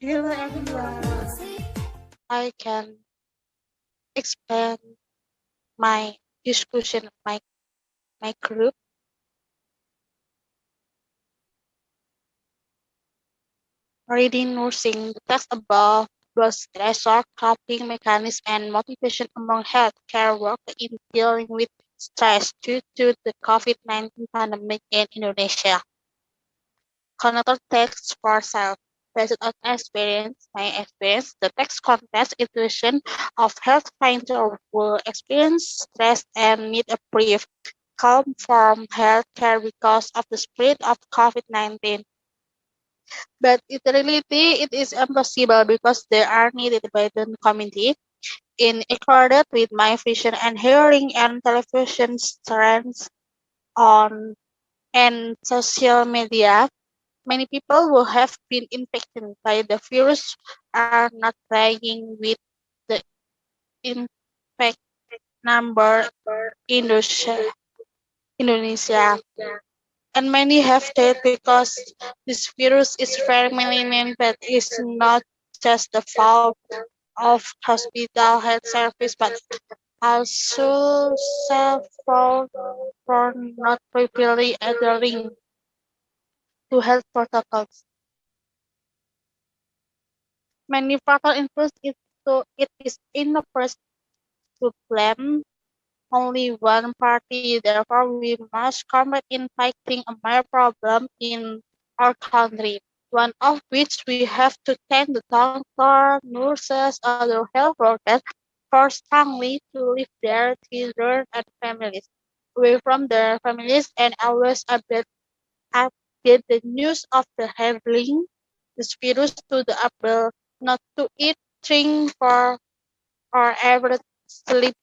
Hello everyone. I can expand my discussion of my group. Reading nursing. The text above was stressor, coping mechanism, and motivation among healthcare workers in dealing with stress due to the COVID-19 pandemic in Indonesia. Connected text for self. Based on my experience, the text contests intuition of health finder will experience stress and need a brief, calm from healthcare because of the spread of COVID-19. But in reality, it is impossible because they are needed by the community. In accordance with my vision and hearing and television trends on and social media, many people who have been infected by the virus are not lying with the infect number in Indonesia. And many have died because this virus is very malignant, but it's not just the fault of hospital health service, but also self-fault for not properly adhering to health protocols. Many factors influence it, so it is inappropriate to blame only one party. Therefore, we must combine in fighting a major problem in our country, one of which we have to thank the doctors, nurses, other health workers for strongly to lift their children and families away from their families and always update the news of the handling this virus to the able not to eat, drink, or ever sleep.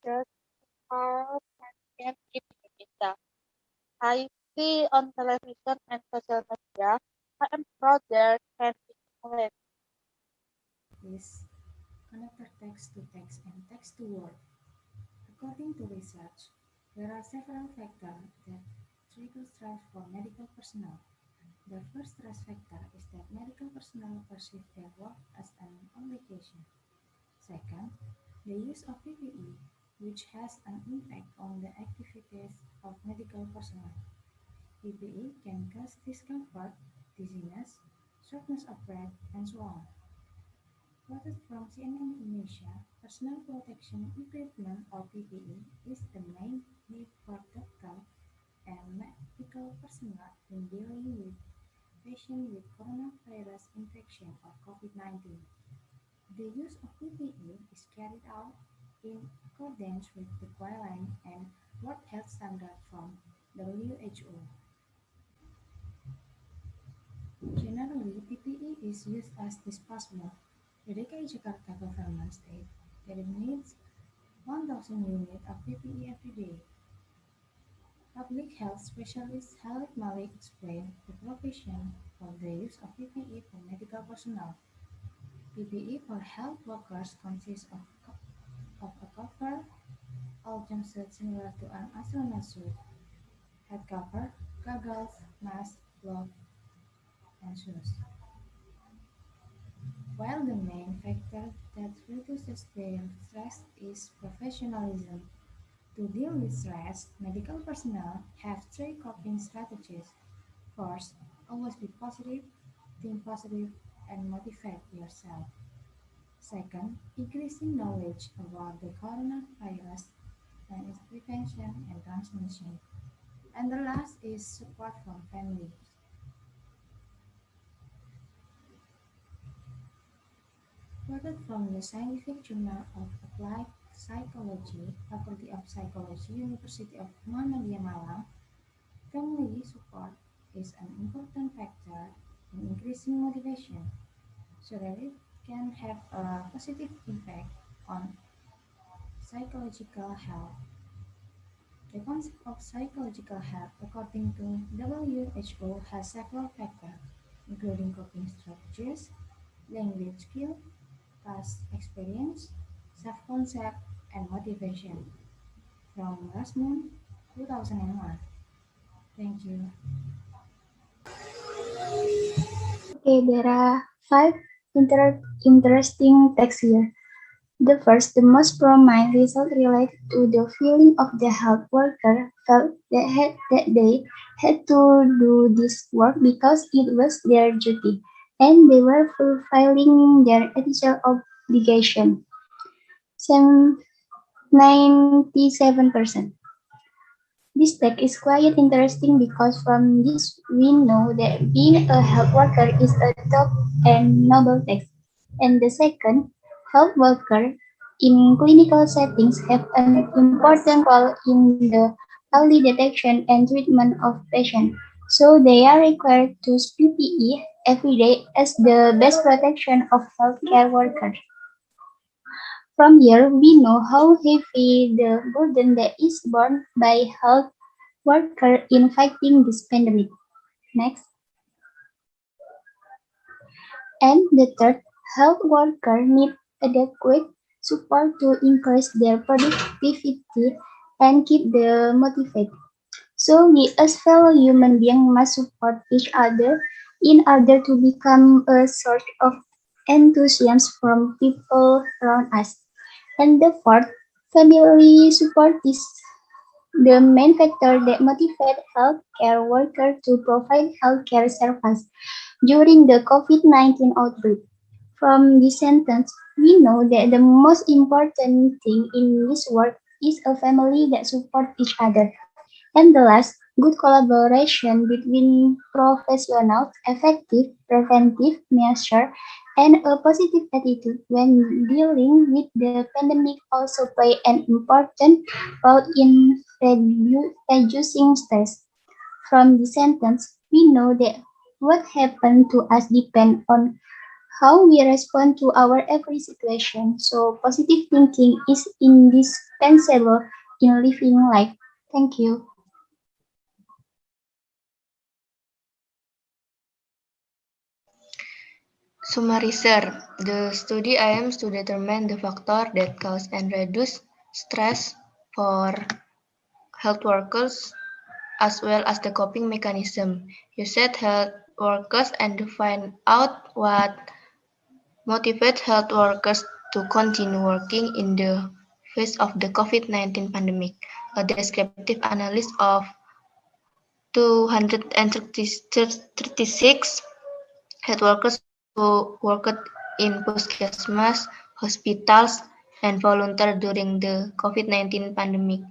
That are and keep Indonesia. I see on television and social media. I am proud there can be knowledge. Is connector text to text and text to word. According to research, there are several factors that trigger stress for medical personnel. The first stress factor is that medical personnel perceive their work as an obligation. Second, the use of PPE, which has an impact on the activities of medical personnel. PPE can cause discomfort, dizziness, shortness of breath, and so on. Quoted from CNN Indonesia, personal protection equipment or PPE is the main need for doctor and medical personnel in dealing with patients with coronavirus infection or COVID-19. The use of PPE is carried out in accordance with the guidelines and World Health Standard from WHO. Generally, PPE is used as disposable. The DKI Jakarta government state that it needs 1,000 units of PPE every day. Public health specialist Halid Malik explained the provision for the use of PPE for medical personnel. PPE for health workers consists of a cover, all jumpsuit similar to an astronaut suit, head cover, goggles, mask, gloves, and shoes. While the main factor that reduces their stress is professionalism, to deal with stress, medical personnel have three coping strategies. First, always be positive, think positive, and motivate yourself. Second, increasing knowledge about the coronavirus and its prevention and transmission. And the last is support from family. Quoted from the Scientific Journal of Applied Psychology, Faculty of Psychology, University of Muhammadiyah Malang, family support is an important factor in increasing motivation so that it can have a positive impact on psychological health. The concept of psychological health, according to WHO, has several factors, including coping strategies, language skill, past experience, self-concept, and motivation. From Rasmund, 2001. Thank you. Okay, there are five interesting texts here. The first, the most prominent result related to the feeling of the health worker felt that they had to do this work because it was their duty and they were fulfilling their ethical obligation. Some 97%. This text is quite interesting because from this we know that being a health worker is a top and noble task. And the second, health worker in clinical settings have an important role in the early detection and treatment of patients. So they are required to use PPE every day as the best protection of healthcare workers. From here, we know how heavy the burden that is borne by health workers in fighting this pandemic. Next. And the third, health workers need adequate support to increase their productivity and keep them motivated. So we as fellow human beings must support each other in order to become a source of enthusiasm from people around us. And the fourth, family support is the main factor that motivates healthcare workers to provide healthcare service during the COVID-19 outbreak. From this sentence, we know that the most important thing in this work is a family that supports each other. And the last, good collaboration between professionals, effective preventive measures, and a positive attitude when dealing with the pandemic also play an important role in reducing stress. From the sentence, we know that what happened to us depends on how we respond to our every situation. So positive thinking is indispensable in living life. Thank you. Summarizar. The study aims to determine the factors that cause and reduce stress for health workers as well as the coping mechanism. You said health workers and to find out what motivates health workers to continue working in the face of the COVID-19 pandemic. A descriptive analysis of 236 health workers who worked in puskesmas, hospitals, and volunteered during the COVID-19 pandemic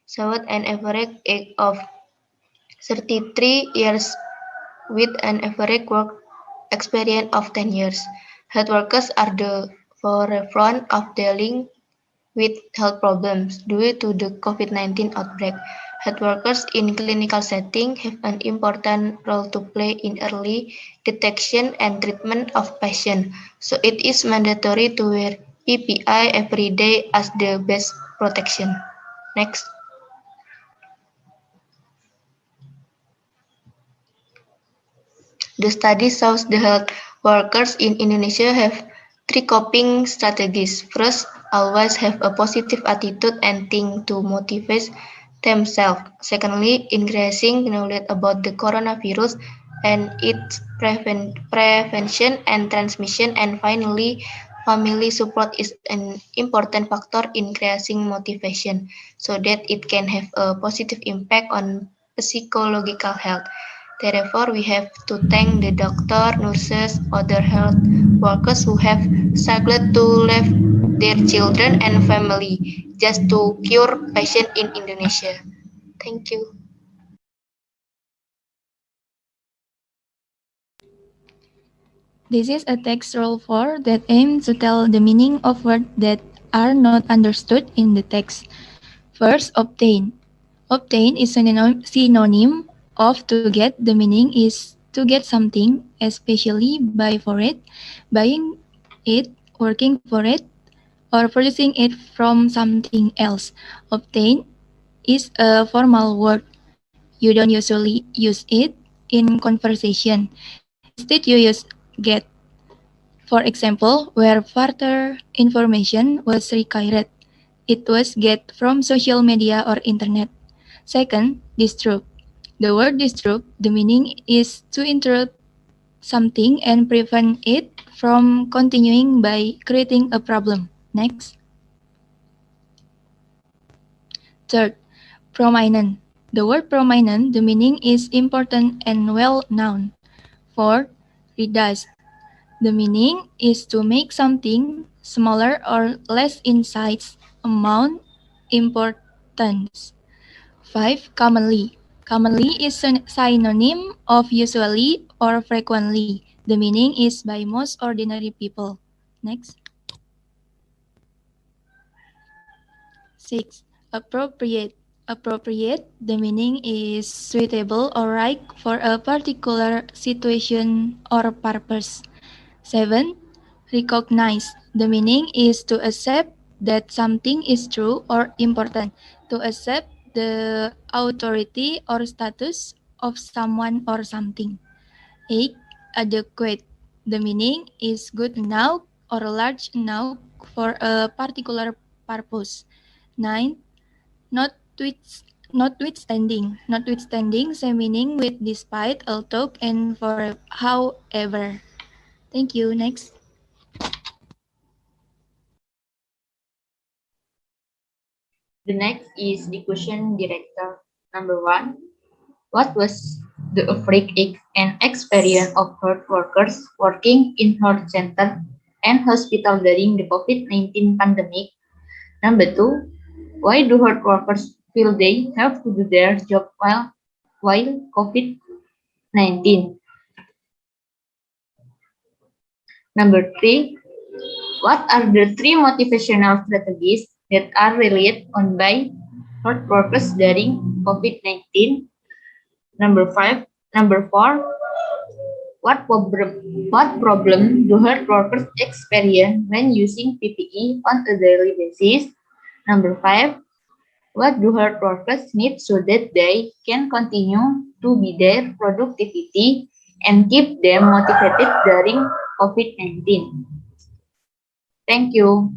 showed an average age of 33 years with an average work experience of 10 years. Health workers are the forefront of dealing with health problems due to the COVID-19 outbreak. Health workers in clinical settings have an important role to play in early detection and treatment of patients, so it is mandatory to wear PPI every day as the best protection. Next. The study shows the health workers in Indonesia have three coping strategies. First, always have a positive attitude and think to motivate themselves. Secondly, increasing knowledge about the coronavirus and its prevention and transmission. And finally, family support is an important factor in increasing motivation so that it can have a positive impact on psychological health. Therefore, we have to thank the doctor, nurses, other health workers who have struggled to leave their children and family just to cure patients in Indonesia. Thank you. This is a text role 4 that aims to tell the meaning of words that are not understood in the text. First, obtain. Obtain is synonym of to get. The meaning is to get something, especially buy for it, buying it, working for it, or purchasing it from something else. Obtain is a formal word. You don't usually use it in conversation. Instead, you use get. For example, where further information was required, it was get from social media or internet. Second, disturb. The word disrupt, the meaning is to interrupt something and prevent it from continuing by creating a problem. Next. Third, prominent. The word prominent, the meaning is important and well known. Fourth, reduced. The meaning is to make something smaller or less in size, amount, importance. 5. Commonly. Commonly is a synonym of usually or frequently. The meaning is by most ordinary people. Next. 6. Appropriate. Appropriate, the meaning is suitable or right for a particular situation or purpose. 7. Recognize. The meaning is to accept that something is true or important, to accept the authority or status of someone or something. 8. Adequate. The meaning is good enough or large enough for a particular purpose. 9. Notwithstanding. Notwithstanding, the meaning with despite, although, and for however. Thank you. Next. The next is the question director. Number 1. What was the average and experience of health workers working in health center and hospital during the COVID-19 pandemic? Number 2. Why do health workers feel they have to do their job while COVID-19? Number 3. What are the 3 motivational strategies that are relied on by health workers during COVID-19? Number 5. Number 4. What problem do health workers experience when using PPE on a daily basis? Number 5. What do health workers need so that they can continue to be their productivity and keep them motivated during COVID-19? Thank you.